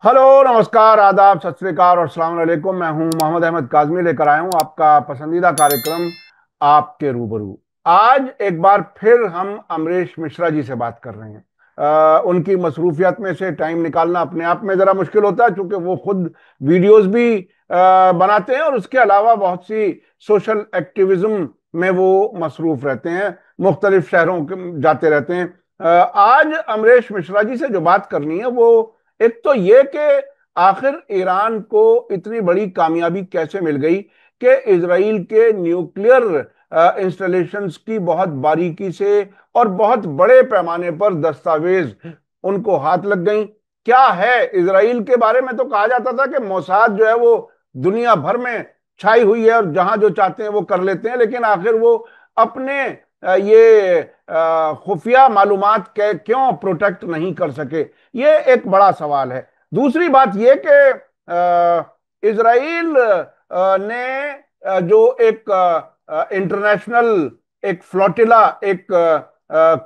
Hello, नमस्कार, आदाब, सत श्री अकाल और अस्सलाम वालेकुम। मैं हूं मोहम्मद अहमद काज़मी, लेकर आया हूं आपका पसंदीदा कार्यक्रम आपके रूबरू। आज एक बार फिर हम अमरीश मिश्रा जी से बात कर रहे हैं। उनकी मसरूफियत में से टाइम निकालना अपने आप में ज़रा मुश्किल होता है, क्योंकि वो खुद वीडियोस भी बनाते हैं और उसके अलावा बहुत सी सोशल एक्टिविज्म में वो मसरूफ रहते हैं, मुख्तलिफ शहरों के जाते रहते हैं। आज अमरीश मिश्रा जी से जो बात करनी है वो एक तो ये कि आखिर ईरान को इतनी बड़ी कामयाबी कैसे मिल गई कि इजराइल के न्यूक्लियर इंस्टॉलेशंस की बहुत बारीकी से और बहुत बड़े पैमाने पर दस्तावेज उनको हाथ लग गई। क्या है इजराइल के बारे में, तो कहा जाता था कि मोसाद जो है वो दुनिया भर में छाई हुई है और जहां जो चाहते हैं वो कर लेते हैं, लेकिन आखिर वो अपने ये खुफिया मालूमात के क्यों प्रोटेक्ट नहीं कर सके, ये एक बड़ा सवाल है। दूसरी बात ये कि इजराइल ने जो एक इंटरनेशनल एक फ्लोटिला, एक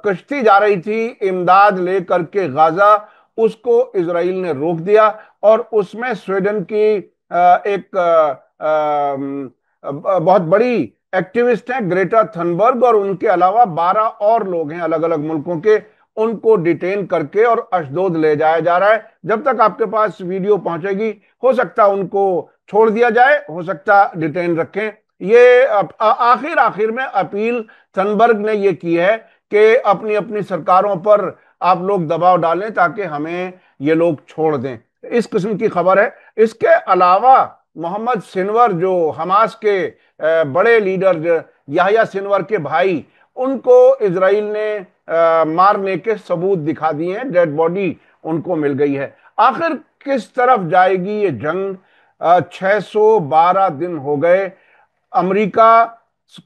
कश्ती जा रही थी इमदाद लेकर के गाजा, उसको इजराइल ने रोक दिया और उसमें स्वीडन की एक बहुत बड़ी एक्टिविस्ट हैं ग्रेटा थनबर्ग, और उनके अलावा 12 और लोग हैं अलग अलग मुल्कों के। उनको डिटेन करके और अशदोद ले जाया जा रहा है। जब तक आपके पास वीडियो पहुंचेगी, हो सकता उनको छोड़ दिया जाए, हो सकता डिटेन रखें। ये आखिर आखिर में अपील थनबर्ग ने ये की है कि अपनी अपनी सरकारों पर आप लोग दबाव डालें ताकि हमें ये लोग छोड़ दें। इस किस्म की खबर है। इसके अलावा मोहम्मद सिनवर, जो हमास के बड़े लीडर, याह्या सिनवर के भाई, उनको इजराइल ने मारने के सबूत दिखा दिए हैं, डेड बॉडी उनको मिल गई है। आखिर किस तरफ जाएगी ये जंग? 612 दिन हो गए। अमेरिका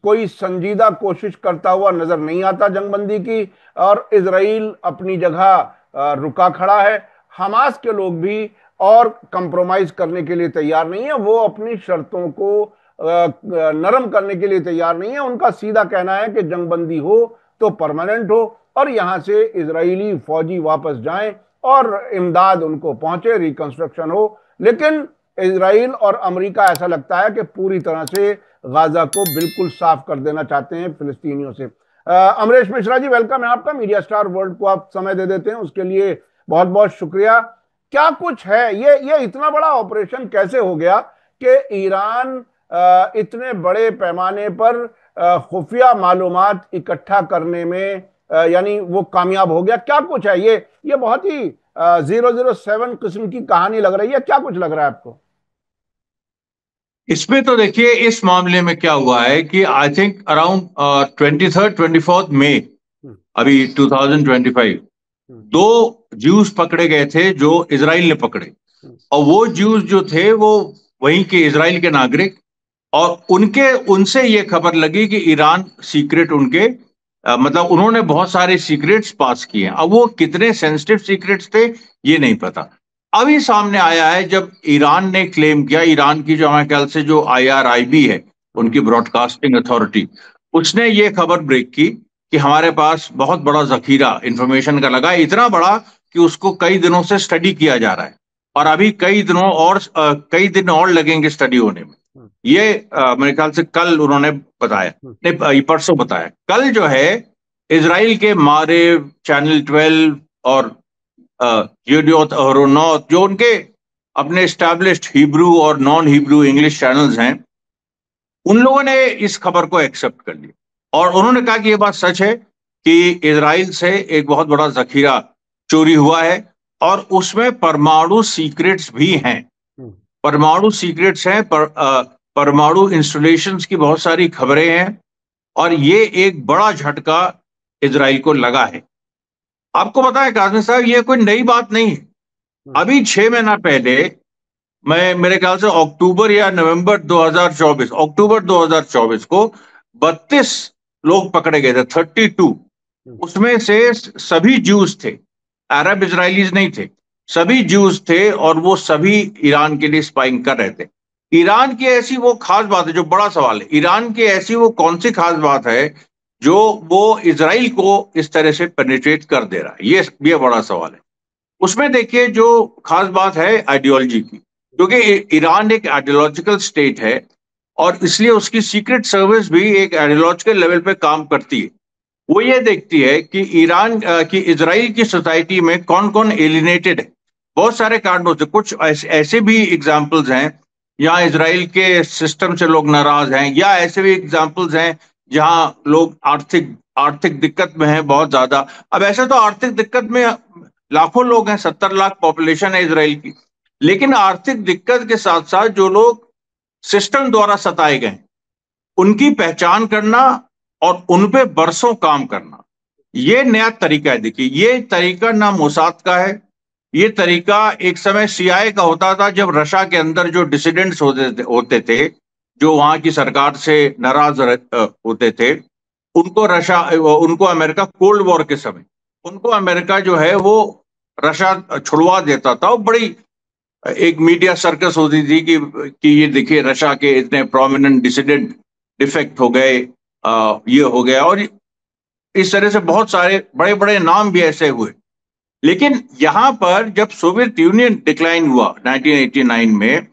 कोई संजीदा कोशिश करता हुआ नजर नहीं आता जंगबंदी की, और इजराइल अपनी जगह रुका खड़ा है। हमास के लोग भी और कंप्रोमाइज करने के लिए तैयार नहीं है, वो अपनी शर्तों को नरम करने के लिए तैयार नहीं है। उनका सीधा कहना है कि जंगबंदी हो तो परमानेंट हो और यहां से इजरायली फौजी वापस जाएं और इमदाद उनको पहुंचे, रिकंस्ट्रक्शन हो। लेकिन इजराइल और अमेरिका ऐसा लगता है कि पूरी तरह से गाजा को बिल्कुल साफ कर देना चाहते हैं फिलिस्तीनियों से। अमरीश मिश्रा जी, वेलकम है आपका। मीडिया स्टार वर्ल्ड को आप समय दे देते हैं, उसके लिए बहुत बहुत शुक्रिया। क्या कुछ है ये इतना बड़ा ऑपरेशन कैसे हो गया कि ईरान इतने बड़े पैमाने पर खुफिया मालूमात इकट्ठा करने में यानी वो कामयाब हो गया? क्या कुछ है ये बहुत ही 007 किस्म की कहानी लग रही है। क्या कुछ लग रहा है आपको? इसमें तो देखिए, इस मामले में क्या हुआ है कि I think around 23rd 24th मई, हम्म, अभी 2025, हम्म, दो ज्यूज पकड़े गए थे जो इजराइल ने पकड़े। हम्म, और वो ज्यूज जो थे वो वहीं के इजराइल के नागरिक, और उनके उनसे ये खबर लगी कि ईरान सीक्रेट उनके मतलब उन्होंने बहुत सारे सीक्रेट्स पास किए हैं। अब वो कितने सेंसिटिव सीक्रेट्स थे ये नहीं पता। अभी सामने आया है जब ईरान ने क्लेम किया, ईरान की जो हमारे ख्याल से जो IRIB है, हम्म, उनकी ब्रॉडकास्टिंग अथॉरिटी, उसने ये खबर ब्रेक की कि हमारे पास बहुत बड़ा जखीरा इंफॉर्मेशन का लगा है, इतना बड़ा कि उसको कई दिनों से स्टडी किया जा रहा है और अभी कई दिन और लगेंगे स्टडी होने में। हम्म, ये मेरे ख्याल से कल उन्होंने बताया, हम्म, नहीं ये परसों बताया। कल जो है इसराइल के मारे, चैनल 12 और यूडियोथ अहरोनोत, जो उनके अपने स्टैब्लिश्ड हिब्रू और नॉन हिब्रू इंग्लिश चैनल्स हैं, उन लोगों ने इस खबर को एक्सेप्ट कर लिया और उन्होंने कहा कि यह बात सच है कि इसराइल से एक बहुत बड़ा जखीरा चोरी हुआ है और उसमें परमाणु सीक्रेट्स भी हैं। हम्म, परमाणु सीक्रेट्स हैं, परमाणु इंस्टॉलेशंस की बहुत सारी खबरें हैं, और ये एक बड़ा झटका इजराइल को लगा है। आपको पता है काजमी साहब, ये कोई नई बात नहीं है। हम्म, अभी 6 महीना पहले, मैं मेरे ख्याल से अक्टूबर या नवंबर 2024, अक्टूबर 2024 को 32 लोग पकड़े गए थे, 32। हम्म, उसमें से सभी ज्यूज थे, अरब इजरायलीज नहीं थे, सभी ज्यूज थे, और वो सभी ईरान के लिए स्पाइंग कर रहे थे। ईरान की ऐसी वो खास बात है, जो बड़ा सवाल है, ईरान की ऐसी वो कौन सी खास बात है जो वो इसराइल को इस तरह से पेनिट्रेट कर दे रहा है, ये बड़ा सवाल है। उसमें देखिए जो खास बात है आइडियोलॉजी की, क्योंकि ईरान एक आइडियोलॉजिकल स्टेट है और इसलिए उसकी सीक्रेट सर्विस भी एक आइडियोलॉजिकल लेवल पे काम करती है। वो ये देखती है कि कि इजराइल की सोसाइटी में कौन कौन एलिनेटेड है। बहुत सारे कारणों से, कुछ ऐसे भी एग्जाम्पल्स हैं जहां इजराइल के सिस्टम से लोग नाराज हैं, या ऐसे भी एग्जाम्पल्स हैं जहां लोग आर्थिक आर्थिक दिक्कत में हैं बहुत ज्यादा। अब ऐसे तो आर्थिक दिक्कत में लाखों लोग हैं, 70 लाख पॉपुलेशन है इजराइल की। लेकिन आर्थिक दिक्कत के साथ साथ जो लोग सिस्टम द्वारा सताए गए, उनकी पहचान करना और उन पे बरसों काम करना, ये नया तरीका है। देखिए, ये तरीका ना मोसाद का है। ये तरीका एक समय सीआईए का होता था, जब रशा के अंदर जो डिसिडेंट्स होते थे, जो वहां की सरकार से नाराज होते थे, उनको अमेरिका कोल्ड वॉर के समय उनको अमेरिका जो है वो रशा छुड़वा देता था। और बड़ी एक मीडिया सर्कस होती थी कि ये देखिए रशा के इतने प्रोमिनेंट डिसिडेंट डिफेक्ट हो गए, ये हो गया, और इस तरह से बहुत सारे बड़े बड़े नाम भी ऐसे हुए। लेकिन यहां पर जब सोवियत यूनियन डिक्लाइन हुआ 1989 में,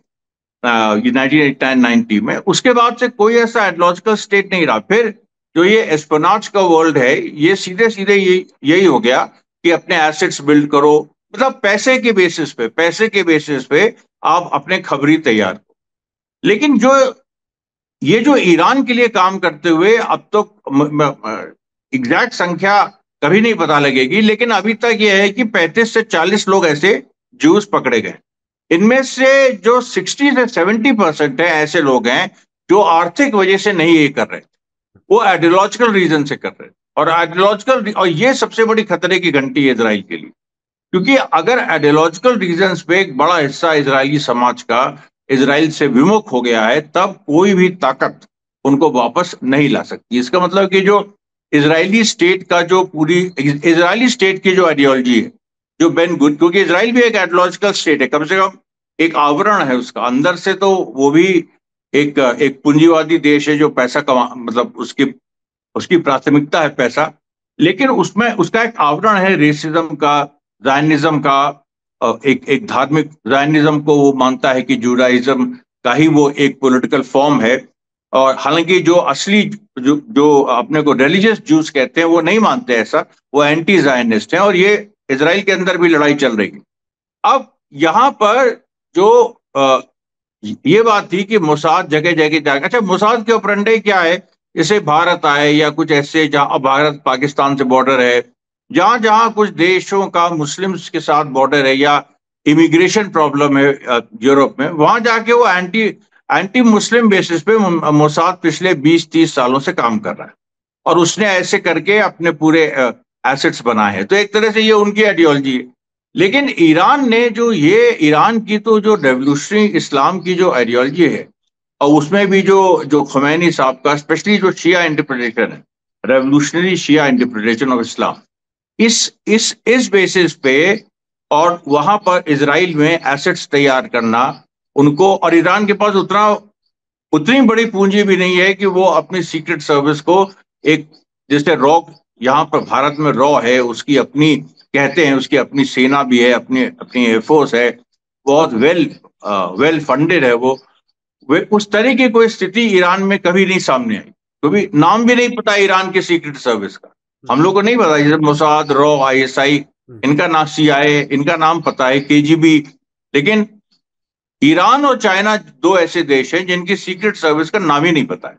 1989-90 में, उसके बाद से कोई ऐसा आइडियोलॉजिकल स्टेट नहीं रहा। फिर जो ये एस्पेनाज का वर्ल्ड है, ये सीधे सीधे यही हो गया कि अपने एसेट्स बिल्ड करो, मतलब पैसे के बेसिस पे आप अपने खबरी तैयार करो। लेकिन जो ये जो ईरान के लिए काम करते हुए अब तो एग्जैक्ट संख्या कभी नहीं पता लगेगी, लेकिन अभी तक ये है कि 35 से 40 लोग ऐसे जूस पकड़े गए। इनमें से जो 60 से 70% है, ऐसे लोग हैं जो आर्थिक वजह से नहीं ये कर रहे, वो आइडियोलॉजिकल रीजन से कर रहे। और ये सबसे बड़ी खतरे की घंटी है इजराइल के लिए, क्योंकि अगर आइडियोलॉजिकल रीजंस पे एक बड़ा हिस्सा इजरायली समाज का इजराइल से विमुख हो गया है, तब कोई भी ताकत उनको वापस नहीं ला सकती। इसका मतलब कि जो इजरायली स्टेट का जो पूरी इजरायली स्टेट की जो आइडियोलॉजी है, जो बेन गुड, क्योंकि इजराइल भी एक आइडियोलॉजिकल स्टेट है, कम से कम एक आवरण है उसका, अंदर से तो वो भी एक एक पूंजीवादी देश है जो पैसा कमा, मतलब उसकी उसकी प्राथमिकता है पैसा। लेकिन उसमें उसका एक आवरण है रेसिज्म का, जायनिज्म का। एक एक धार्मिक जायनिज्म को वो मानता है कि जुडाइज्म का ही वो एक पॉलिटिकल फॉर्म है। और हालांकि जो असली जो अपने को रिलीजियस जूस कहते हैं, वो नहीं मानते ऐसा, वो एंटी जायनिस्ट हैं, और ये इजराइल के अंदर भी लड़ाई चल रही है। अब यहां पर जो ये बात थी कि मोसाद जगह जगह जाएगा। अच्छा, मोसाद के ऑपरेंडे क्या है? जैसे भारत आए या कुछ ऐसे, जहां भारत पाकिस्तान से बॉर्डर है, जहां जहां कुछ देशों का मुस्लिम्स के साथ बॉर्डर है या इमिग्रेशन प्रॉब्लम है यूरोप में, वहां जाके वो एंटी एंटी मुस्लिम बेसिस पे मोसाद पिछले 20-30 सालों से काम कर रहा है, और उसने ऐसे करके अपने पूरे एसेट्स बनाए हैं। तो एक तरह से ये उनकी आइडियोलॉजी है। लेकिन ईरान ने जो ये ईरान की तो जो रेवोल्यूशनरी इस्लाम की जो आइडियोलॉजी है, और उसमें भी जो जो खुमैनी साहब का स्पेशली जो शिया इंटरप्रिटेशन है, revolutionary Shia interpretation of Islam, इस बेसिस पे, और वहां पर इसराइल में एसेट्स तैयार करना उनको, और ईरान के पास उतनी बड़ी पूंजी भी नहीं है कि वो अपनी सीक्रेट सर्विस को एक, जैसे रॉ यहाँ पर भारत में रॉ है, उसकी अपनी, कहते हैं उसकी अपनी सेना भी है, अपनी अपनी एयरफोर्स है, बहुत वेल फंडेड है वो। वे उस तरह की कोई स्थिति ईरान में कभी नहीं सामने आई। कभी नाम भी नहीं पता ईरान के सीक्रेट सर्विस का, हम लोग को नहीं पता। जैसे मोसाद, रॉ, आईएसआई, इनका नाम, सीआईए, इनका नाम पता है, केजीबी। लेकिन ईरान और चाइना दो ऐसे देश हैं जिनकी सीक्रेट सर्विस का नाम ही नहीं पता है।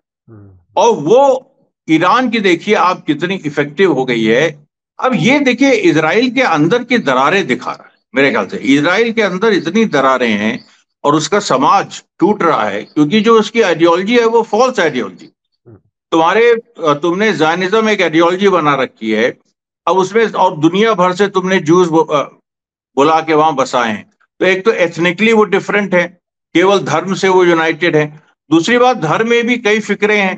और वो ईरान की देखिए आप कितनी इफेक्टिव हो गई है। अब ये देखिए इसराइल के अंदर की दरारें दिखा रहा है। मेरे ख्याल से इसराइल के अंदर इतनी दरारें हैं और उसका समाज टूट रहा है, क्योंकि जो उसकी आइडियोलॉजी है वो फॉल्स आइडियोलॉजी। तुमने जायनिज्म एक आइडियोलॉजी बना रखी है, अब उसमें और दुनिया भर से तुमने जूस बुला के वहां बसाए हैं। तो एक तो एथनिकली वो डिफरेंट है, केवल धर्म से वो यूनाइटेड है। दूसरी बात, धर्म में भी कई फिक्रे हैं,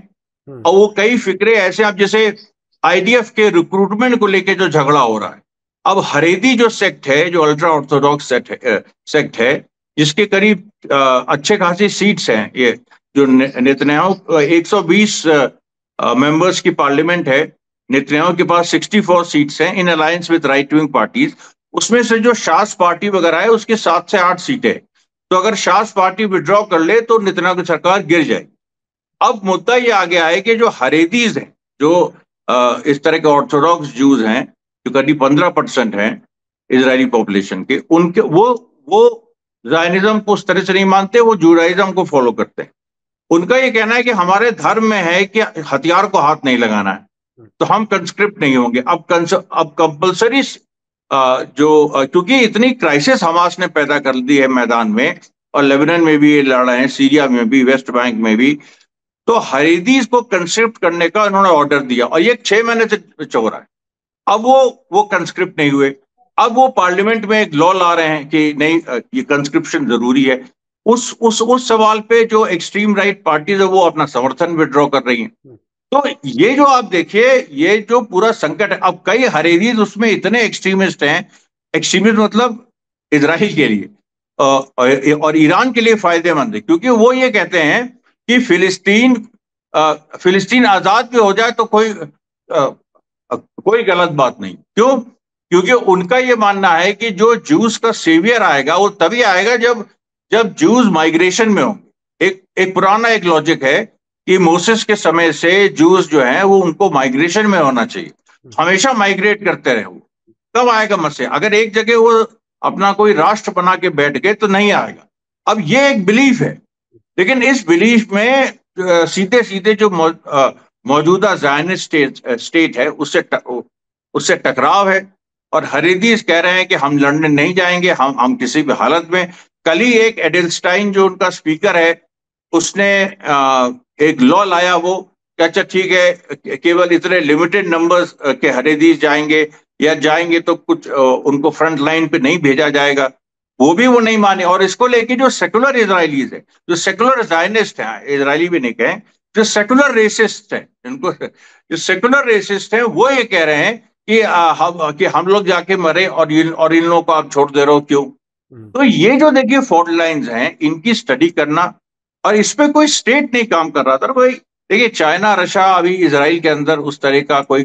और वो कई फिक्रे ऐसे, आप जैसे आईडीएफ के रिक्रूटमेंट को लेके जो झगड़ा हो रहा है। अब हरेदी जो सेक्ट है, जो अल्ट्रा ऑर्थोडॉक्स सेक्ट है, जिसके करीब अच्छे खासी सीट्स हैं, ये जो नेतन्याहू 120 मेंबर्स की पार्लियामेंट है, नेतन्याहू के पास 64 सीट्स हैं इन alliance with right wing parties. उसमें से जो शास पार्टी वगैरह है उसके 7 से 8 सीटें हैं। तो अगर शास पार्टी विड्रॉ कर ले तो नेतन्याहू की सरकार गिर जाएगी। अब मुद्दा ये आ गया है कि जो हरेदीज हैं, जो इस तरह के ऑर्थोडॉक्स जूज हैं, जो करीब 15% हैं इजरायली पॉपुलेशन के, उनके वो जायनिज्म को उस तरह से नहीं मानते, वो जूडाइज्म को फॉलो करते हैं। उनका ये कहना है कि हमारे धर्म में है कि हथियार को हाथ नहीं लगाना है, तो हम कंस्क्रिप्ट नहीं होंगे। अब कंपल्सरी क्योंकि इतनी क्राइसिस हमास ने पैदा कर दी है मैदान में, और लेबनान में भी ये लड़ रहे हैं, सीरिया में भी, वेस्ट बैंक में भी, तो हरीदीज को कंस्क्रिप्ट करने का उन्होंने ऑर्डर दिया और ये 6 महीने से चल रहा है। अब वो कंस्क्रिप्ट नहीं हुए। अब वो पार्लियामेंट में एक लॉ ला रहे हैं कि नहीं, ये कंस्क्रिप्शन जरूरी है। उस सवाल पे जो एक्सट्रीम राइट पार्टीज है वो अपना समर्थन विड्रॉ कर रही हैं। तो ये जो आप देखिए, ये जो पूरा संकट है, अब कई हरेरीज उसमें इतने एक्सट्रीमिस्ट हैं, एक्सट्रीमिस्ट मतलब इजराइल के लिए और ईरान के लिए फायदेमंद है, क्योंकि वो ये कहते हैं कि फिलिस्तीन आजाद भी हो जाए तो कोई गलत बात नहीं। क्यों? क्योंकि उनका ये मानना है कि जो जूस का सेवियर आएगा वो तभी आएगा जब जब जूस माइग्रेशन में होंगे। एक पुराना एक लॉजिक है कि मोसेस के समय से जूस जो है वो उनको माइग्रेशन में होना चाहिए, हमेशा माइग्रेट करते रहे। वो तब आएगा मसले। अगर एक जगह वो अपना कोई राष्ट्र बना के बैठ गए तो नहीं आएगा। अब ये एक बिलीफ है, लेकिन इस बिलीफ में सीधे सीधे जो मौजूदा ज़ायनिस्ट स्टेट है उससे टकराव है। और हरीदीज कह रहे हैं कि हम लड़ने नहीं जाएंगे, हम किसी भी हालत में। कल ही एक एडल्स्टाइन जो उनका स्पीकर है उसने एक लॉ लाया, वो अच्छा ठीक है, केवल इतने लिमिटेड नंबर्स के हरीदीज जाएंगे, या जाएंगे तो कुछ उनको फ्रंट लाइन पे नहीं भेजा जाएगा। वो नहीं माने। और इसको लेके जो सेकुलर इजरायलीज है, जो सेकुलर जायनिस्ट हैं, इजरायली भी नहीं कहें, जो सेकुलर रेसिस्ट है, इनको जो सेकुलर रेसिस्ट है वो ये कह रहे हैं कि हम लोग जाके मरे और इन लोगों को आप छोड़ दे रहे हो, क्यों? तो ये जो देखिए फॉल्ट लाइंस हैं, इनकी स्टडी करना, और इस पे कोई स्टेट नहीं काम कर रहा था। कोई देखिए, चाइना रशिया अभी इजराइल के अंदर उस तरह का कोई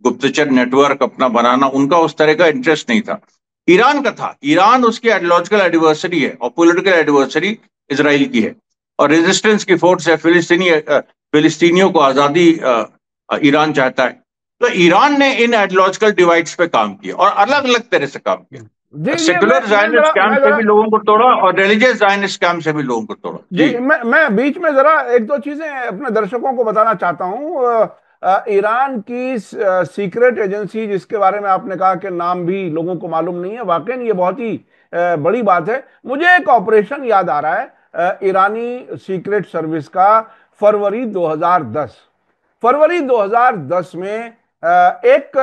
गुप्तचर नेटवर्क अपना बनाना, उनका उस तरह का इंटरेस्ट नहीं था। ईरान का था। ईरान उसकी आइडियोलॉजिकल एडवर्सरी है और पॉलिटिकल एडवर्सरी इजराइल की है, और रेजिस्टेंस की फोर्स है। फिलिस्तीनियों को आजादी ईरान चाहता है। तो ईरान ने इन आइडियोलॉजिकल डिवाइड्स पे काम किया और अलग अलग तरह से काम किया। जी जी सेकुलर जायनिस्ट कैंप से भी लोगों को तोड़ा और रिलीजियस जायनिस्ट कैंप से भी लोगों को तोड़ा। जी, मैं बीच में जरा एक दो चीजें अपने दर्शकों को बताना चाहता हूँ। ईरान की सीक्रेट एजेंसी, जिसके बारे में आपने कहा कि नाम भी लोगों को मालूम नहीं है, वाकई ये बहुत ही बड़ी बात है। मुझे एक ऑपरेशन याद आ रहा है ईरानी सीक्रेट सर्विस का। फरवरी 2010 फरवरी 2010 में एक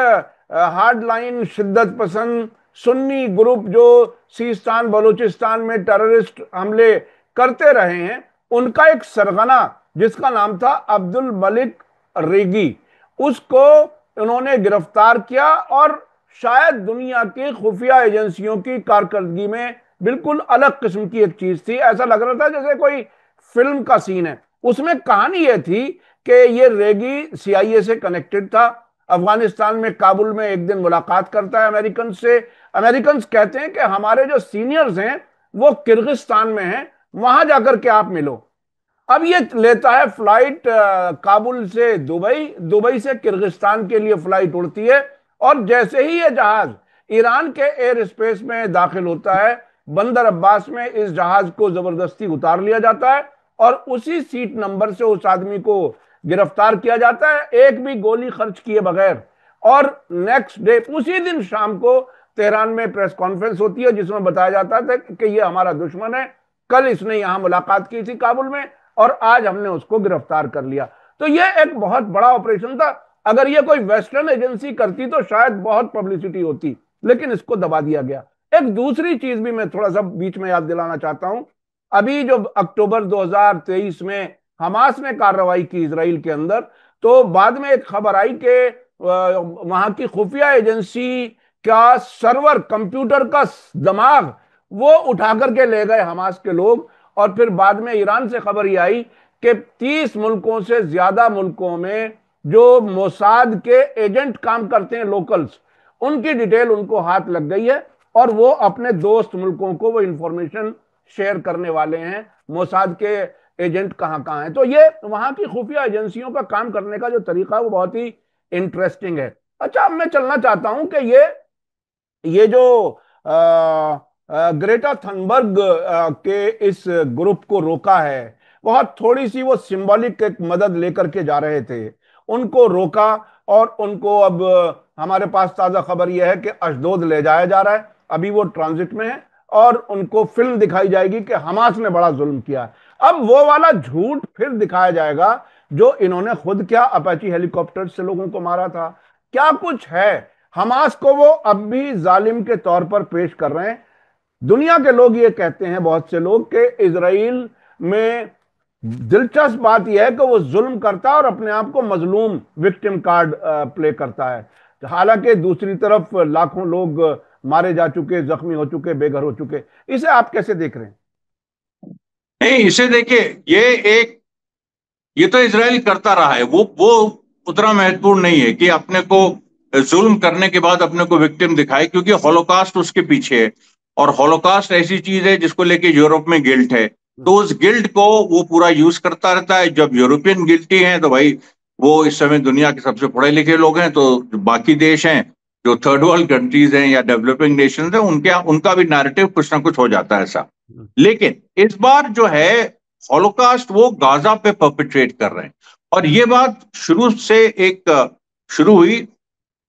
हार्ड लाइन शिद्दत पसंद सुन्नी ग्रुप जो सीस्तान बलूचिस्तान में टेररिस्ट हमले करते रहे हैं, उनका एक सरगना जिसका नाम था अब्दुल मलिक रेगी, उसको उन्होंने गिरफ्तार किया। और शायद दुनिया की खुफिया एजेंसियों की कारकर्दगी में बिल्कुल अलग किस्म की एक चीज थी। ऐसा लग रहा था जैसे कोई फिल्म का सीन है। उसमें कहानी यह थी कि ये रेगी सीआईए से कनेक्टेड था। अफगानिस्तान में काबुल में एक दिन मुलाकात करता है अमेरिकन से। अमेरिकन कहते हैं कि हमारे जो सीनियर्स हैं वो किर्गिस्तान में हैं, वहां जाकर के आप मिलो। अब ये लेता है फ्लाइट काबुल से दुबई, दुबई से किर्गिस्तान के लिए फ्लाइट उड़ती है। और जैसे ही ये जहाज ईरान के एयर स्पेस में दाखिल होता है, बंदर अब्बास में इस जहाज को जबरदस्ती उतार लिया जाता है और उसी सीट नंबर से उस आदमी को गिरफ्तार किया जाता है, एक भी गोली खर्च किए बगैर। और नेक्स्ट डे, उसी दिन शाम को तेहरान में प्रेस कॉन्फ्रेंस होती है जिसमें बताया जाता था कि ये हमारा दुश्मन है, कल इसने यहां मुलाकात की थी काबुल में और आज हमने उसको गिरफ्तार कर लिया। तो ये एक बहुत बड़ा ऑपरेशन था। अगर ये कोई वेस्टर्न एजेंसी करती तो शायद बहुत पब्लिसिटी होती, लेकिन इसको दबा दिया गया। एक दूसरी चीज भी मैं थोड़ा सा बीच में याद दिलाना चाहता हूं। अभी जो अक्टूबर 2023 में हमास ने कार्रवाई की इसराइल के अंदर, तो बाद में एक खबर आई कि वहां की खुफिया एजेंसी का सर्वर, कंप्यूटर का दिमाग वो उठा करके ले गए हमास के लोग। और फिर बाद में ईरान से खबर ये आई कि 30 मुल्कों से ज्यादा मुल्कों में जो मोसाद के एजेंट काम करते हैं, लोकल्स, उनकी डिटेल उनको हाथ लग गई है और वो अपने दोस्त मुल्कों को वो इंफॉर्मेशन शेयर करने वाले हैं। मोसाद के एजेंट कहाँ कहाँ हैं। तो ये वहां की खुफिया एजेंसियों का काम करने का जो तरीका है वो बहुत ही इंटरेस्टिंग है। अच्छा, अब मैं चलना चाहता हूं कि ये जो ग्रेटा थनबर्ग के इस ग्रुप को रोका है, बहुत थोड़ी सी वो सिंबॉलिक एक मदद लेकर के जा रहे थे, उनको रोका। और उनको अब हमारे पास ताजा खबर यह है कि अशदोद ले जाया जा रहा है, अभी वो ट्रांजिट में है, और उनको फिल्म दिखाई जाएगी कि हमास ने बड़ा जुल्म किया है। अब वो वाला झूठ फिर दिखाया जाएगा जो इन्होंने खुद क्या अपाची हेलीकॉप्टर से लोगों को मारा था। क्या कुछ है, हमास को वो अब भी जालिम के तौर पर पेश कर रहे हैं। दुनिया के लोग ये कहते हैं, बहुत से लोग, कि इजराइल में दिलचस्प बात यह है कि वो जुल्म करता है और अपने आप को मजलूम विक्टिम कार्ड प्ले करता है। हालांकि दूसरी तरफ लाखों लोग मारे जा चुके, जख्मी हो चुके, बेघर हो चुके। इसे आप कैसे देख रहे हैं? नहीं, इसे देखिए, ये तो इसराइल करता रहा है। वो उतना महत्वपूर्ण नहीं है कि अपने को जुल्म करने के बाद अपने को विक्टिम दिखाए, क्योंकि हॉलोकास्ट उसके पीछे है। और हॉलोकास्ट ऐसी चीज है जिसको लेके यूरोप में गिल्ट है, तो उस गिल्ट को वो पूरा यूज करता रहता है। जब यूरोपियन गिल्टी हैं तो भाई वो इस समय दुनिया के सबसे पढ़े लिखे लोग हैं, तो जो बाकी देश हैं, जो थर्ड वर्ल्ड कंट्रीज हैं या डेवलपिंग नेशन हैं, उनका भी नैरेटिव कुछ ना कुछ हो जाता है ऐसा। लेकिन इस बार जो है हॉलोकास्ट वो गाजा पे परपिट्रेट कर रहे हैं। और ये बात शुरू से एक शुरू हुई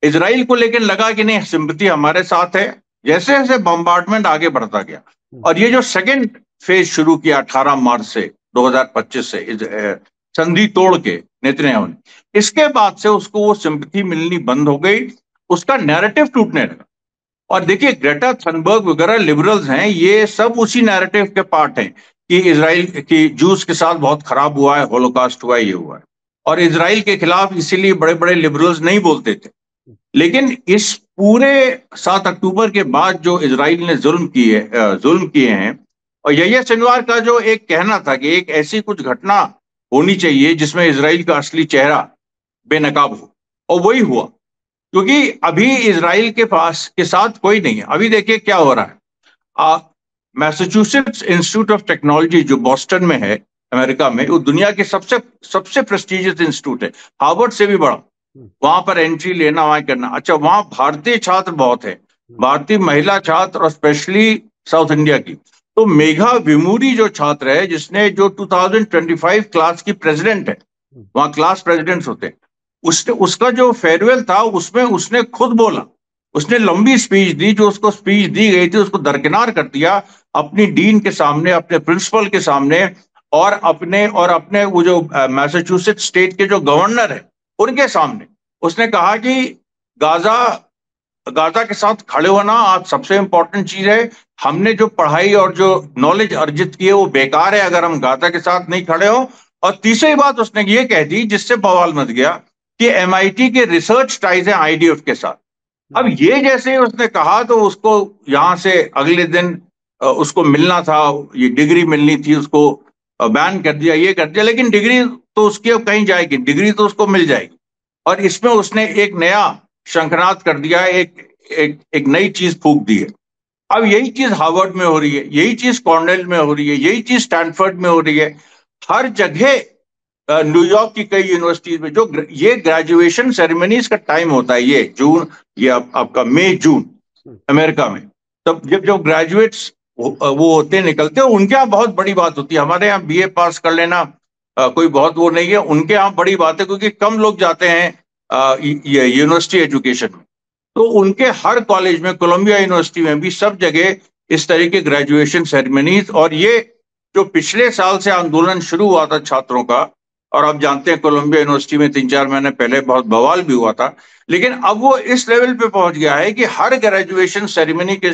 इजराइल को, लेकिन लगा कि नहीं, सिंपैथी हमारे साथ है। जैसे जैसे बम्बार्डमेंट आगे बढ़ता गया और ये जो सेकंड फेज शुरू किया 18 मार्च से 2025 से संधि तोड़ के नेतन्याहू ने, इसके बाद से उसको वो सिंपैथी मिलनी बंद हो गई, उसका नैरेटिव टूटने लगा। और देखिए, ग्रेटा थनबर्ग वगैरह लिबरल्स हैं, ये सब उसी नैरेटिव के पार्ट हैं कि इसराइल की जूस के साथ बहुत खराब हुआ है, होलोकास्ट हुआ है, ये हुआ है। और इसराइल के खिलाफ इसीलिए बड़े बड़े लिबरल्स नहीं बोलते थे। लेकिन इस पूरे 7 अक्टूबर के बाद जो इसराइल ने जुल्म किए हैं, और यही शनिवार का जो एक कहना था कि एक ऐसी कुछ घटना होनी चाहिए जिसमें इसराइल का असली चेहरा बेनकाब हो, और वही हुआ। क्योंकि अभी इसराइल के पास के साथ कोई नहीं है। अभी देखिए क्या हो रहा है। मैसाचुसेट्स इंस्टीट्यूट ऑफ टेक्नोलॉजी जो बॉस्टन में है अमेरिका में, वो दुनिया के सबसे सबसे प्रेस्टिजियस इंस्टीट्यूट है, हार्वर्ड से भी बड़ा। वहां पर एंट्री लेना, वहां करना। अच्छा, वहां भारतीय छात्र बहुत है, भारतीय महिला छात्र, और स्पेशली साउथ इंडिया की। तो मेघा विमूरी जो छात्र है, जिसने जो 2025 क्लास की प्रेसिडेंट है, वहां क्लास प्रेसिडेंट्स होते हैं, उसने उसका जो फेयरवेल था उसमें उसने खुद बोला, उसने लंबी स्पीच दी। जो उसको स्पीच दी गई थी उसको दरकिनार कर दिया अपनी डीन के सामने, अपने प्रिंसिपल के सामने, और अपने वो जो मैसाचुसेट्स स्टेट के जो गवर्नर है उनके सामने। उसने कहा कि गाजा गाजा के साथ खड़े होना आज सबसे इंपॉर्टेंट चीज है। हमने जो पढ़ाई और जो नॉलेज अर्जित की है वो बेकार है अगर हम गाजा के साथ नहीं खड़े हो। और तीसरी बात उसने ये कह दी, जिससे बवाल मच गया, कि एमआईटी के रिसर्च टाइज है आईडीएफ के साथ। अब ये जैसे उसने कहा तो उसको यहां से अगले दिन उसको मिलना था, ये डिग्री मिलनी थी, उसको बैन कर दिया, ये कर दिया। लेकिन डिग्री तो उसकी अब कहीं जाएगी, डिग्री तो उसको मिल जाएगी। और इसमें उसने एक नया शंखनाद कर दिया है, एक नई चीज फूंक दी है। अब यही चीज हार्वर्ड में हो रही है, यही चीज कॉर्नेल में हो रही है, यही चीज स्टैनफोर्ड में हो रही है, हर जगह। न्यूयॉर्क की कई यूनिवर्सिटीज में जो ये ग्रेजुएशन सेरेमनीज का टाइम होता है, ये जून, ये आपका मई जून अमेरिका में, तब जब जो ग्रेजुएट्स वो होते निकलते हैं, उनके यहाँ बहुत बड़ी बात होती है। हमारे यहाँ बीए पास कर लेना कोई बहुत वो नहीं है, उनके यहाँ बड़ी बात है, क्योंकि कम लोग जाते हैं ये यूनिवर्सिटी एजुकेशन में। तो उनके हर कॉलेज में, कोलंबिया यूनिवर्सिटी में भी, सब जगह इस तरह के ग्रेजुएशन सेरेमनीज। और ये जो पिछले साल से आंदोलन शुरू हुआ था छात्रों का, और आप जानते हैं कोलंबिया यूनिवर्सिटी में 3-4 महीने पहले बहुत बवाल भी हुआ था, लेकिन अब वो इस लेवल पे पहुंच गया है कि हर ग्रेजुएशन सेरेमनी के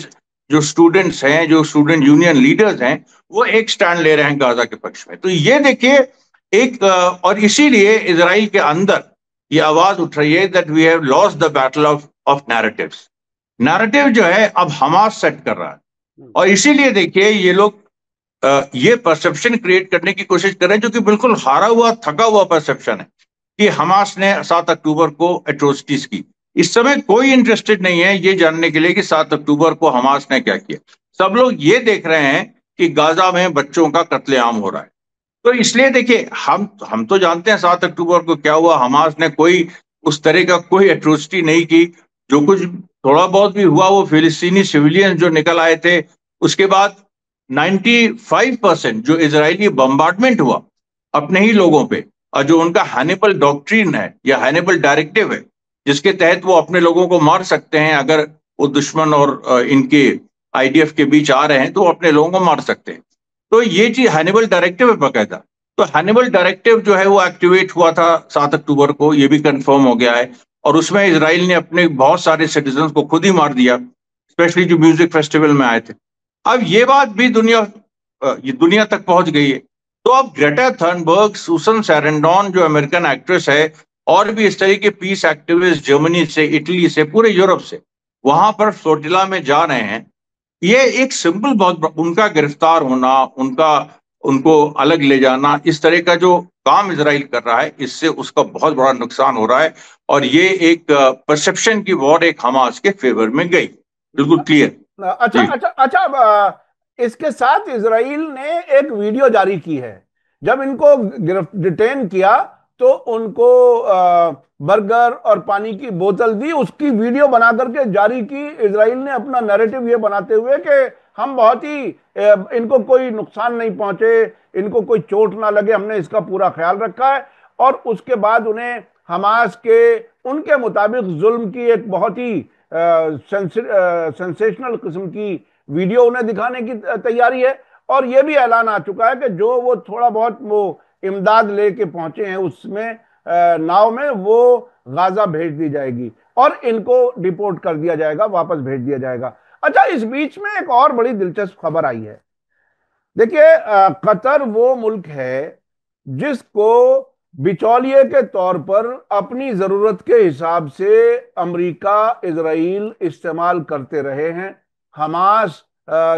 जो स्टूडेंट्स हैं, जो स्टूडेंट यूनियन लीडर्स हैं, वो एक स्टैंड ले रहे हैं गाजा के पक्ष में। तो ये देखिए और इसीलिए इसराइल के अंदर ये आवाज उठ रही है that we have lost the battle of narratives. Narrative जो है अब हमास सेट कर रहा है, और इसीलिए देखिए ये लोग ये परसेप्शन क्रिएट करने की कोशिश कर रहे हैं, जो कि बिल्कुल हारा हुआ, थका हुआ परसेप्शन है कि हमास ने 7 अक्टूबर को एट्रोसिटीज की। इस समय कोई इंटरेस्टेड नहीं है ये जानने के लिए कि 7 अक्टूबर को हमास ने क्या किया। सब लोग ये देख रहे हैं कि गाजा में बच्चों का कत्लेआम हो रहा है। तो इसलिए देखिए, हम तो जानते हैं 7 अक्टूबर को क्या हुआ। हमास ने कोई उस तरह का कोई एट्रोसिटी नहीं की। जो कुछ थोड़ा बहुत भी हुआ वो फिलिस्तीनी सिविलियन जो निकल आए थे। उसके बाद 95% जो इजरायली बम्बार्डमेंट हुआ अपने ही लोगों पे, और जो उनका हैनिबल डॉक्ट्रिन है या हैनिबल डायरेक्टिव है, जिसके तहत वो अपने लोगों को मार सकते हैं, अगर वो दुश्मन और इनके आईडीएफ के बीच आ रहे हैं तो वो अपने लोगों को मार सकते हैं। तो ये चीज हैनिबल डायरेक्टिव है बकायदा। तो हैनिबल डायरेक्टिव जो है वो एक्टिवेट हुआ था 7 अक्टूबर को, ये भी कंफर्म हो गया है। और उसमें इसराइल ने अपने बहुत सारे सिटीजन को खुद ही मार दिया, स्पेशली जो म्यूजिक फेस्टिवल में आए थे। अब ये बात भी ये दुनिया तक पहुंच गई है। तो अब ग्रेटा थर्नबर्ग, सुसन सैरेंडॉन जो अमेरिकन एक्ट्रेस है, और भी इस तरह के पीस एक्टिविस्ट जर्मनी से, इटली से, पूरे यूरोप से वहां पर फ्लोटिला में जा रहे हैं। ये एक सिंपल बहुत उनका गिरफ्तार होना, उनको अलग ले जाना, इस तरह का जो काम इजराइल कर रहा है, इससे उसका बहुत बड़ा नुकसान हो रहा है। और ये एक परसेप्शन की वॉर एक हमास के फेवर में गई, बिल्कुल क्लियर। अच्छा जी अच्छा अच्छा। इसके साथ इसराइल ने एक वीडियो जारी की है। जब इनको डिटेन किया तो उनको बर्गर और पानी की बोतल दी, उसकी वीडियो बना करके जारी की इसराइल ने, अपना नैरेटिव ये बनाते हुए कि हम बहुत ही इनको कोई नुकसान नहीं पहुंचे, इनको कोई चोट ना लगे, हमने इसका पूरा ख्याल रखा है। और उसके बाद उन्हें हमास के उनके मुताबिक जुल्म की एक बहुत ही सेंसेशनल किस्म की वीडियो उन्हें दिखाने की तैयारी है। और यह भी ऐलान आ चुका है कि जो वो थोड़ा बहुत वो इमदाद लेके पहुंचे हैं उसमें नाव में, वो गाजा भेज दी जाएगी और इनको डिपोर्ट कर दिया जाएगा, वापस भेज दिया जाएगा। अच्छा, इस बीच में एक और बड़ी दिलचस्प खबर आई है। देखिए, कतर वो मुल्क है जिसको बिचौलिए के तौर पर अपनी जरूरत के हिसाब से अमेरिका, इजराइल इस्तेमाल करते रहे हैं हमास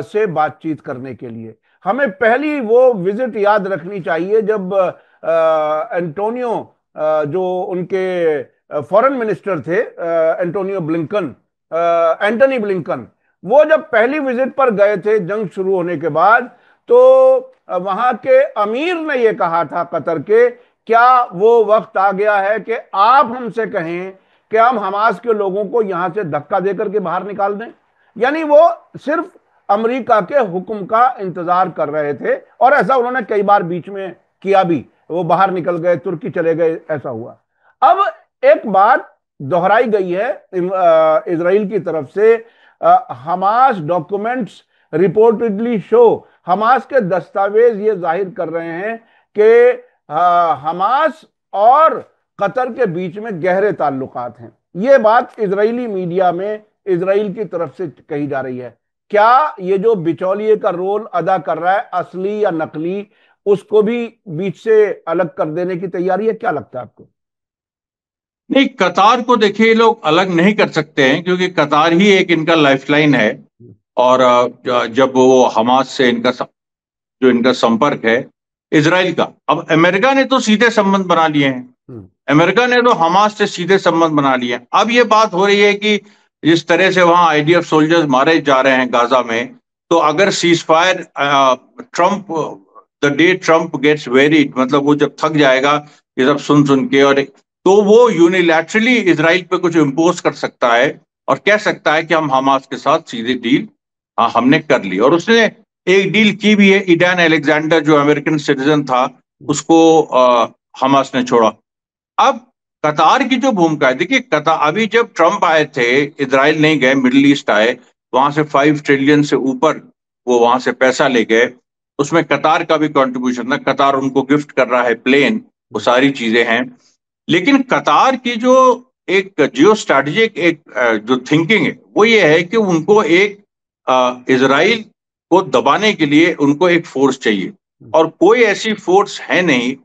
से बातचीत करने के लिए। हमें पहली वो विजिट याद रखनी चाहिए जब एंटोनियो, जो उनके फॉरेन मिनिस्टर थे, एंटोनियो ब्लिंकन, एंटनी ब्लिंकन, वो जब पहली विजिट पर गए थे जंग शुरू होने के बाद, तो वहां के अमीर ने यह कहा था कतर के, क्या वो वक्त आ गया है कि आप हमसे कहें कि हम हमास के लोगों को यहां से धक्का देकर के बाहर निकाल दें। यानी वो सिर्फ अमेरिका के हुक्म का इंतजार कर रहे थे, और ऐसा उन्होंने कई बार बीच में किया भी। वो बाहर निकल गए, तुर्की चले गए, ऐसा हुआ। अब एक बात दोहराई गई है इजराइल की तरफ से। Hamas documents reportedly show, Hamas के दस्तावेज ये जाहिर कर रहे हैं कि हमास और कतर के बीच में गहरे ताल्लुकात हैं। ये बात इजरायली मीडिया में इजराइल की तरफ से कही जा रही है। क्या ये जो बिचौलिए का रोल अदा कर रहा है, असली या नकली, उसको भी बीच से अलग कर देने की तैयारी है? क्या लगता है आपको? नहीं, कतार को देखिए लोग अलग नहीं कर सकते हैं, क्योंकि कतार ही एक इनका लाइफलाइन है। और जब वो हमास से जो इनका संपर्क है इसराइल का, अब अमेरिका ने तो सीधे संबंध बना लिए हैं। अमेरिका ने तो हमास से सीधे संबंध बना लिए हैं। अब ये बात हो रही है कि जिस तरह से वहां आईडीएफ सोल्जर्स मारे जा रहे हैं गाजा में, तो अगर cease fire Trump, the day Trump gets worried, मतलब वो जब थक जाएगा ये सब सुन सुन के, और तो वो यूनिलैटरली इसराइल पे कुछ इम्पोज कर सकता है और कह सकता है कि हम हमास के साथ सीधे डील हमने कर ली। और उसने एक डील की भी है। ईडान अलेक्जेंडर जो अमेरिकन सिटीजन था, उसको हमास ने छोड़ा। अब कतार की जो भूमिका है, देखिए कतार, अभी जब ट्रंप आए थे, इसराइल नहीं गए, मिडिल ईस्ट आए, वहां से 5 ट्रिलियन से ऊपर वो वहां से पैसा ले गए। उसमें कतार का भी कंट्रीब्यूशन था। कतार उनको गिफ्ट कर रहा है प्लेन, वो सारी चीजें हैं। लेकिन कतार की जो एक जियो स्ट्रैटेजिक एक जो थिंकिंग है, वो ये है कि उनको एक इसराइल को दबाने के लिए उनको एक फोर्स चाहिए, और कोई ऐसी फोर्स है नहीं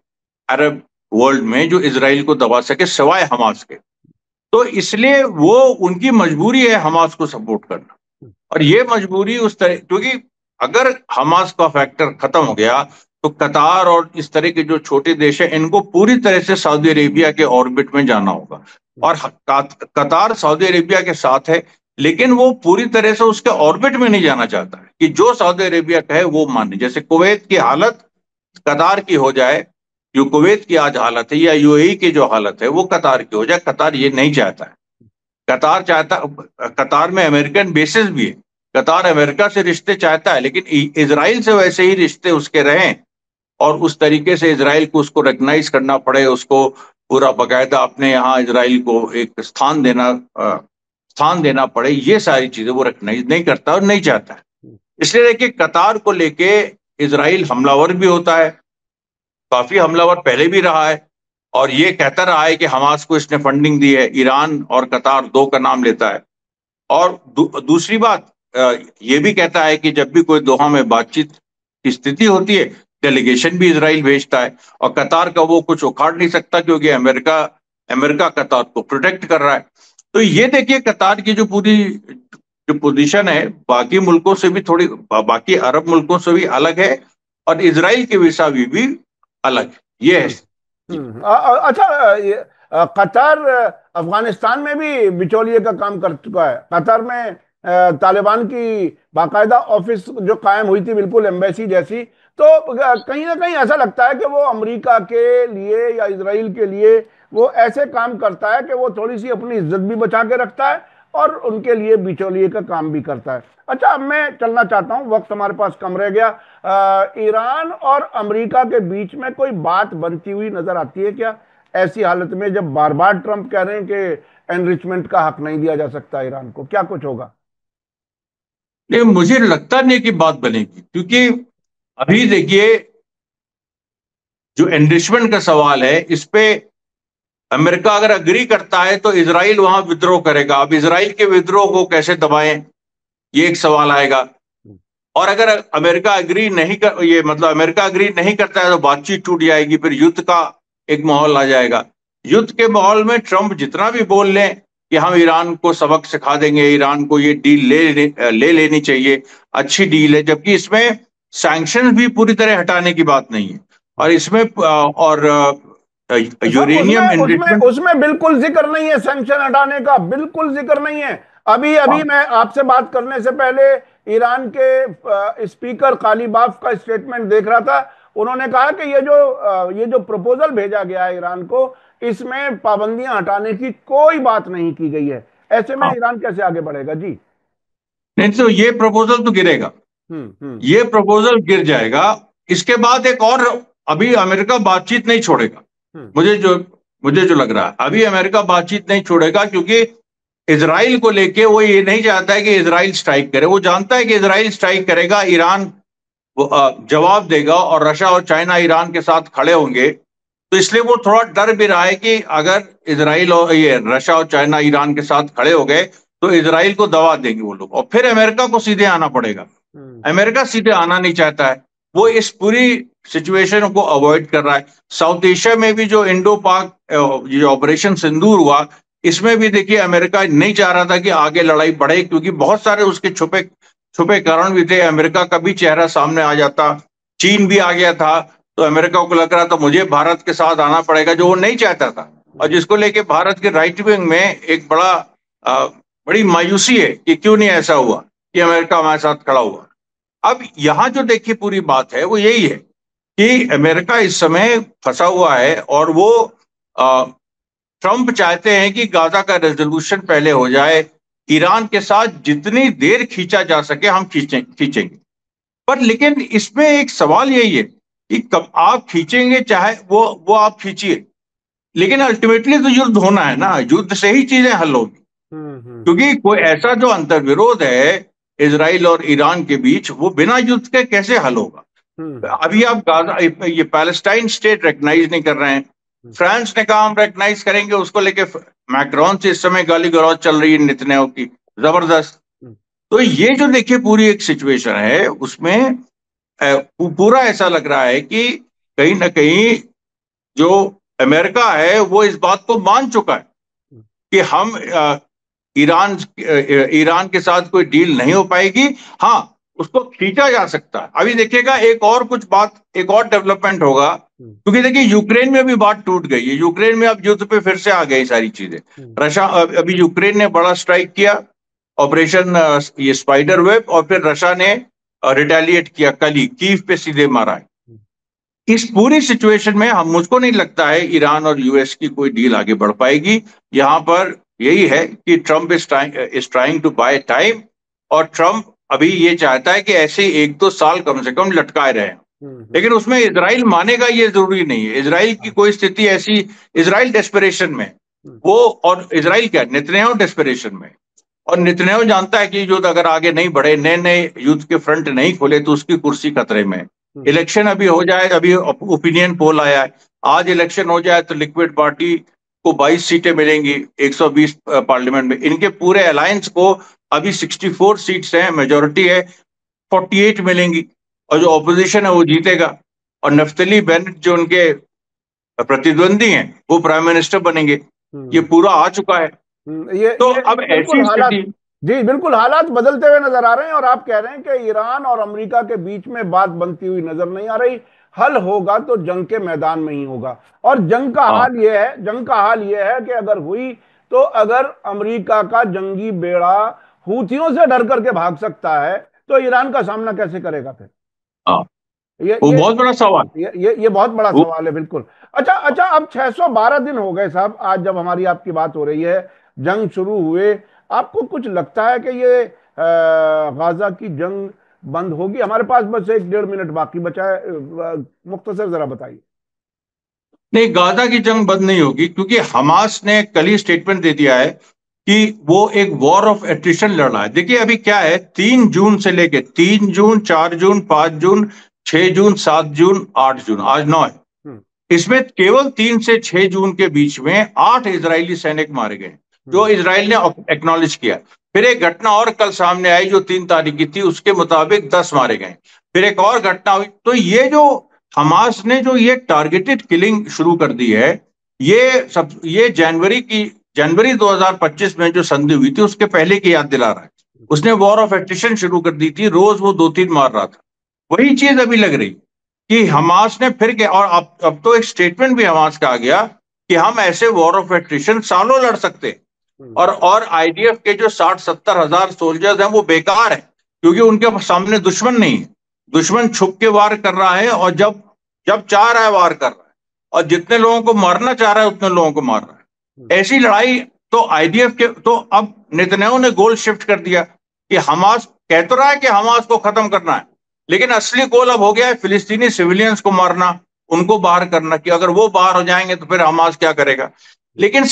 अरब वर्ल्ड में जो इसराइल को दबा सके सिवाय हमास के। तो इसलिए वो उनकी मजबूरी है हमास को सपोर्ट करना। और ये मजबूरी उस तरह, क्योंकि अगर हमास का फैक्टर खत्म हो गया तो कतार और इस तरह के जो छोटे देश हैं इनको पूरी तरह से सऊदी अरेबिया के ऑर्बिट में जाना होगा। और कतार सऊदी अरेबिया के साथ है, लेकिन वो पूरी तरह से उसके ऑर्बिट में नहीं जाना चाहता है कि जो सऊदी अरेबिया कहे वो माने। जैसे कुवैत की हालत कतार की हो जाए, जो कुवैत की आज हालत है या यूएई की जो हालत है वो कतार की हो जाए, कतार ये नहीं चाहता है। कतार में अमेरिकन बेसिस भी है, कतार अमेरिका से रिश्ते चाहता है, लेकिन इजराइल से वैसे ही रिश्ते उसके रहें और उस तरीके से इजराइल को उसको रिकग्नाइज करना पड़े, उसको पूरा बकायदा अपने यहाँ इजराइल को एक स्थान देना पड़े, ये सारी चीजें वो रिकग्नाइज नहीं करता और नहीं चाहता है। इसलिए देखिए कतार को लेके इजराइल हमलावर भी होता है, काफी हमलावर पहले भी रहा है, और ये कहता रहा है कि हमास को इसने फंडिंग दी है। ईरान और कतार दो का नाम लेता है। और दूसरी बात ये भी कहता है कि जब भी कोई दोहा में बातचीत की स्थिति होती है डेलीगेशन भी इजराइल भेजता है, और कतार का वो कुछ उखाड़ नहीं सकता क्योंकि अमेरिका कतार को प्रोटेक्ट कर रहा है। तो ये देखिए कतार की जो पूरी जो पोजीशन है बाकी मुल्कों से भी थोड़ी, बाकी अरब मुल्कों से भी अलग है और इजराइल के विसा भी अलग है। ये है। अच्छा, कतर अफगानिस्तान में भी बिचौलिए का काम कर चुका है। कतर में तालिबान की बाकायदा ऑफिस जो कायम हुई थी, बिल्कुल एम्बेसी जैसी। तो कहीं ना कहीं ऐसा लगता है कि वो अमेरिका के लिए या इजराइल के लिए वो ऐसे काम करता है कि वो थोड़ी सी अपनी इज्जत भी बचा के रखता है और उनके लिए बिचौलिए का काम भी करता है। अच्छा, अब मैं चलना चाहता हूं, वक्त हमारे पास कम रह गया। ईरान और अमेरिका के बीच में कोई बात बनती हुई नजर आती है क्या ऐसी हालत में, जब बार बार ट्रंप कह रहे हैं कि एनरिचमेंट का हक नहीं दिया जा सकता ईरान को? क्या कुछ होगा? नहीं, मुझे लगता नहीं कि बात बनेगी, क्योंकि अभी देखिए जो एनरिचमेंट का सवाल है इस पे अमेरिका अगर अग्री करता है तो इजराइल वहां विद्रोह करेगा। अब इजराइल के विद्रोह को कैसे दबाएं, ये एक सवाल आएगा। और अगर अमेरिका अग्री नहीं कर, ये मतलब अमेरिका अग्री नहीं करता है तो बातचीत टूट जाएगी, फिर युद्ध का एक माहौल आ जाएगा। युद्ध के माहौल में ट्रंप जितना भी बोल लें कि हम ईरान को सबक सिखा देंगे, ईरान को ये डील ले लेनी चाहिए, अच्छी डील है, जबकि इसमें सैंक्शन भी पूरी तरह हटाने की बात नहीं है। और इसमें और यूरेनियम उसमें उसमें एनरिचमेंट। उसमें बिल्कुल जिक्र नहीं है सैंक्शन हटाने का, बिल्कुल जिक्र नहीं है। अभी अभी मैं आपसे बात करने से पहले ईरान के स्पीकर कालीबाफ का स्टेटमेंट देख रहा था। उन्होंने कहा कि ये जो प्रपोजल भेजा गया है ईरान को, इसमें पाबंदियां हटाने की कोई बात नहीं की गई है। ऐसे में ईरान कैसे आगे बढ़ेगा जी? नहीं तो ये प्रपोजल तो गिरेगा, हम्म। ये प्रपोजल गिर जाएगा। इसके बाद एक और, अभी अमेरिका बातचीत नहीं छोड़ेगा। हम्म। मुझे जो लग रहा है अभी अमेरिका बातचीत नहीं छोड़ेगा, क्योंकि इजराइल को लेके वो ये नहीं चाहता है कि इजराइल स्ट्राइक करे। वो जानता है कि इजराइल स्ट्राइक करेगा, ईरान जवाब देगा और रशिया और चाइना ईरान के साथ खड़े होंगे। तो इसलिए वो थोड़ा डर भी रहा है कि अगर इजराइल और ये रशिया और चाइना ईरान के साथ खड़े हो गए तो इजराइल को दबा देंगे वो लोग, और फिर अमेरिका को सीधे आना पड़ेगा। अमेरिका सीधे आना नहीं चाहता है, वो इस पूरी सिचुएशन को अवॉइड कर रहा है। साउथ एशिया में भी जो इंडो पाक ये ऑपरेशन सिंदूर हुआ, इसमें भी देखिए अमेरिका नहीं चाह रहा था कि आगे लड़ाई बढ़े, क्योंकि बहुत सारे उसके छुपे छुपे कारण भी थे। अमेरिका का भी चेहरा सामने आ जाता, चीन भी आ गया था, तो अमेरिका को लग रहा था मुझे भारत के साथ आना पड़ेगा, जो वो नहीं चाहता था, और जिसको लेके भारत के राइट विंग में एक बड़ी मायूसी है कि क्यों नहीं ऐसा हुआ कि अमेरिका हमारे साथ खड़ा हुआ। अब यहां जो देखिए पूरी बात है वो यही है कि अमेरिका इस समय फंसा हुआ है, और वो ट्रंप चाहते हैं कि गाजा का रेजोल्यूशन पहले हो जाए, ईरान के साथ जितनी देर खींचा जा सके हम खींचेंगे। पर लेकिन इसमें एक सवाल यही है कि कब आप खींचेंगे, चाहे वो आप खींचिए, लेकिन अल्टीमेटली तो युद्ध होना है ना, युद्ध से ही चीजें हल होगी। क्योंकि कोई ऐसा जो अंतर्विरोध है इजराइल और ईरान के बीच, वो बिना युद्ध के कैसे हल होगा। अभी आप गाजा ये पैलेस्टाइन स्टेट रिकग्नाइज नहीं कर रहे हैं, फ्रांस ने कहा हम रिकग्नाइज करेंगे, उसको लेके मैक्रोन से इस समय गाली गलौज चल रही है नेतन्याहू की जबरदस्त। तो ये जो देखिए पूरी एक सिचुएशन है उसमें पूरा ऐसा लग रहा है कि कहीं ना कहीं जो अमेरिका है वो इस बात को मान चुका है कि हम ईरान के साथ कोई डील नहीं हो पाएगी। हाँ, उसको खींचा जा सकता है। अभी देखिएगा एक और कुछ बात, एक और डेवलपमेंट होगा, क्योंकि देखिए यूक्रेन में भी बात टूट गई है, यूक्रेन में अब युद्ध पे फिर से आ गई सारी चीजें। रशिया अभी यूक्रेन ने बड़ा स्ट्राइक किया, ऑपरेशन ये स्पाइडर वेब, और फिर रशिया ने रिटेलिएट किया, कल ही कीव पे सीधे मारा है। इस पूरी सिचुएशन में हम, मुझको नहीं लगता है ईरान और यूएस की कोई डील आगे बढ़ पाएगी। यहां पर यही है कि Trump is trying to buy time, और ट्रम्प अभी ये चाहता है कि ऐसे 1-2 साल कम से कम लटकाए रहे। लेकिन उसमें इजराइल मानेगा ये जरूरी नहीं है। इजराइल की कोई स्थिति ऐसी, इजराइल डेस्परेशन में वो, और इजराइल क्या, नेतन्याहू डेस्परेशन में, और नेतन्याहू जानता है कि युद्ध अगर आगे नहीं बढ़े, नए नए युद्ध के फ्रंट नहीं खोले, तो उसकी कुर्सी खतरे में। इलेक्शन अभी हो जाए, अभी ओपिनियन पोल आया है, आज इलेक्शन हो जाए तो लिक्विड पार्टी को 22 सीटें मिलेंगी 120 पार्लियामेंट में। इनके पूरे अलायंस को अभी 64 सीट्स हैं, मेजोरिटी है, 48 मिलेंगी, और जो ऑपोजिशन है वो जीतेगा, और नफ्तली बेनेट जो उनके प्रतिद्वंदी हैं वो प्राइम मिनिस्टर बनेंगे। ये पूरा आ चुका है। तो अब बिल्कुल ऐसी हालात, स्थिति, जी बिल्कुल हालात बदलते हुए नजर आ रहे हैं, और आप कह रहे हैं कि ईरान और अमेरिका के बीच में बात बनती हुई नजर नहीं आ रही। हल होगा तो जंग के मैदान में ही होगा, और जंग का हाँ हाल यह है, जंग का हाल यह है कि अगर हुई तो, अगर अमेरिका का जंगी बेड़ा हूथियों से डर करके भाग सकता है, तो ईरान का सामना कैसे करेगा फिर? हाँ, ये वो ये बहुत बड़ा सवाल। ये बहुत बड़ा वो सवाल है, बिल्कुल। अच्छा अच्छा, अब 612 दिन हो गए साहब, आज जब हमारी आपकी बात हो रही है, जंग शुरू हुए, आपको कुछ लगता है कि ये गाजा की जंग बंद होगी? हमारे पास बस 1-1.5 मिनट बाकी बचा है, मुख्तसर जरा बताइए। नहीं, गाजा की जंग बंद नहीं होगी, क्योंकि हमास ने कल ही स्टेटमेंट दे दिया है कि वो एक वॉर ऑफ एट्रिशन लड़ रहा है। देखिए अभी क्या है, 3 जून से लेके 3 जून, 4 जून, 5 जून, 6 जून, 7 जून, 8 जून, आज 9 है, इसमें केवल 3 से 6 जून के बीच में 8 इजरायली सैनिक मारे गए, जो इजराइल ने एक्नॉलेज किया। फिर एक घटना और कल सामने आई जो 3 तारीख की थी, उसके मुताबिक 10 मारे गए। फिर एक और घटना हुई। तो ये जो हमास ने जो ये टारगेटेड किलिंग शुरू कर दी है, ये जनवरी 2025 में जो संधि हुई थी उसके पहले की याद दिला रहा है। उसने वॉर ऑफ एट्रिशन शुरू कर दी थी, रोज वो 2-3 मार रहा था। वही चीज अभी लग रही कि हमास ने फिर के, और अब तो एक स्टेटमेंट भी हमास का आ गया कि हम ऐसे वॉर ऑफ एट्रिशन सालों लड़ सकते हैं, और आईडीएफ के जो 60-70 हजार सोल्जर्स हैं वो बेकार है, क्योंकि उनके सामने दुश्मन नहीं है। दुश्मन छुप के वार कर रहा है, और जब जब चाह रहा है वार कर रहा है, और जितने लोगों को मारना चाह रहा है उतने लोगों को मार रहा है। ऐसी लड़ाई तो आईडीएफ के, तो अब नेतन्याहू ने गोल शिफ्ट कर दिया कि हमास कह तो रहा है कि हमास को खत्म करना है, लेकिन असली गोल अब हो गया है फिलिस्तीनी सिविलियंस को मारना, उनको बाहर करना, कि अगर वो बाहर हो जाएंगे तो फिर हमास क्या करेगा। लेकिन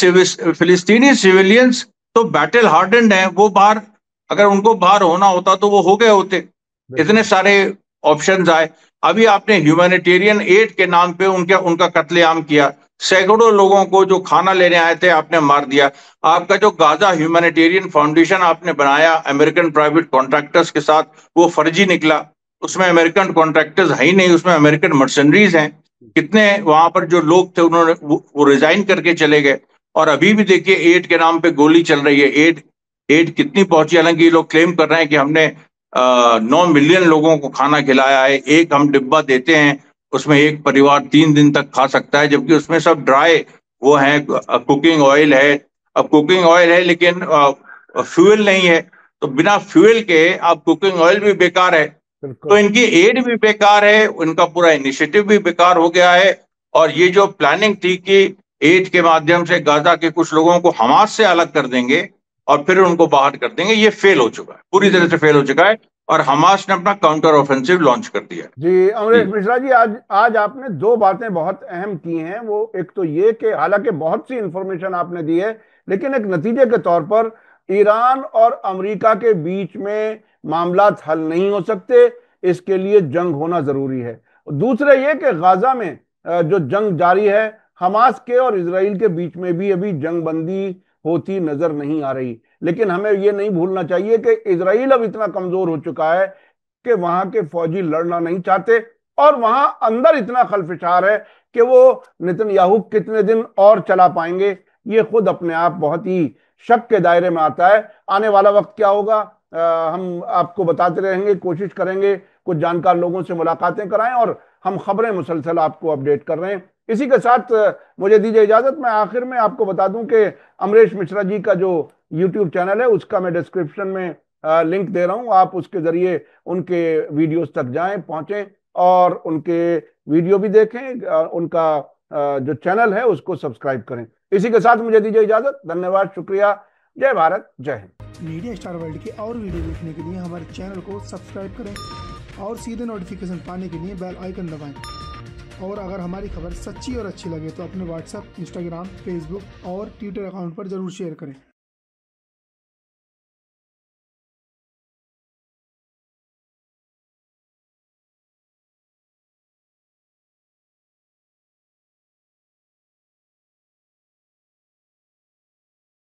फिलिस्तीनी सिविलियंस तो बैटल हार्डेंड हैं, वो बाहर, अगर उनको बाहर होना होता तो वो हो गए होते। इतने सारे ऑप्शंस आए। अभी आपने ह्यूमैनिटेरियन एड के नाम पे उनका कत्लेआम किया, सैकड़ों लोगों को जो खाना लेने आए थे आपने मार दिया। आपका जो गाजा ह्यूमैनिटेरियन फाउंडेशन आपने बनाया अमेरिकन प्राइवेट कॉन्ट्रैक्टर्स के साथ, वो फर्जी निकला। उसमें अमेरिकन कॉन्ट्रैक्टर्स है ही नहीं, उसमें अमेरिकन मर्सनरीज हैं। कितने वहां पर जो लोग थे उन्होंने वो रिजाइन करके चले गए। और अभी भी देखिए एड के नाम पे गोली चल रही है। एड एड कितनी पहुंची, हालांकि ये लोग क्लेम कर रहे हैं कि हमने 9 मिलियन लोगों को खाना खिलाया है। एक हम डिब्बा देते हैं, उसमें एक परिवार 3 दिन तक खा सकता है, जबकि उसमें सब ड्राई वो है, कुकिंग ऑयल है। अब कुकिंग ऑयल है लेकिन फ्यूल नहीं है, तो बिना फ्यूल के अब कुकिंग ऑयल भी बेकार है। तो इनकी एड भी बेकार है, उनका पूरा इनिशिएटिव भी बेकार हो गया है। और ये जो प्लानिंग थी कि एड के माध्यम से गाजा के कुछ लोगों को हमास से अलग कर देंगे और फिर उनको बाहर कर देंगे, ये फेल हो चुका है, पूरी तरह से फेल हो चुका है। और हमास ने अपना काउंटर ऑफेंसिव लॉन्च कर दिया है। जी अमरेश जी मिश्रा जी, आज आज आपने दो बातें बहुत अहम की हैं। वो एक तो ये कि हालांकि बहुत सी इंफॉर्मेशन आपने दी है, लेकिन एक नतीजे के तौर पर ईरान और अमेरिका के बीच में मामला हल नहीं हो सकते, इसके लिए जंग होना जरूरी है। दूसरा ये कि गाजा में जो जंग जारी है, हमास के और इसराइल के बीच में भी अभी जंग बंदी होती नजर नहीं आ रही। लेकिन हमें ये नहीं भूलना चाहिए कि इसराइल अब इतना कमजोर हो चुका है कि वहां के फौजी लड़ना नहीं चाहते, और वहां अंदर इतना खलफिशार है कि वो नेतन्याहू कितने दिन और चला पाएंगे, ये खुद अपने आप बहुत ही शक के दायरे में आता है। आने वाला वक्त क्या होगा, हम आपको बताते रहेंगे, कोशिश करेंगे कुछ जानकार लोगों से मुलाकातें कराएं और हम खबरें मुसलसल आपको अपडेट कर रहे हैं। इसी के साथ मुझे दीजिए इजाजत। मैं आखिर में आपको बता दूं कि अमरीश मिश्रा जी का जो यूट्यूब चैनल है उसका मैं डिस्क्रिप्शन में लिंक दे रहा हूं। आप उसके जरिए उनके वीडियोस तक जाएं, पहुंचें और उनके वीडियो भी देखें, उनका जो चैनल है उसको सब्सक्राइब करें। इसी के साथ मुझे दीजिए इजाजत। धन्यवाद, शुक्रिया। जय भारत, जय हिंद। मीडिया स्टार वर्ल्ड के और वीडियो देखने के लिए हमारे चैनल को सब्सक्राइब करें और सीधे नोटिफिकेशन पाने के लिए बेल आइकन दबाएं। और अगर हमारी खबर सच्ची और अच्छी लगे तो अपने व्हाट्सएप, इंस्टाग्राम, फेसबुक और ट्विटर अकाउंट पर जरूर शेयर करें।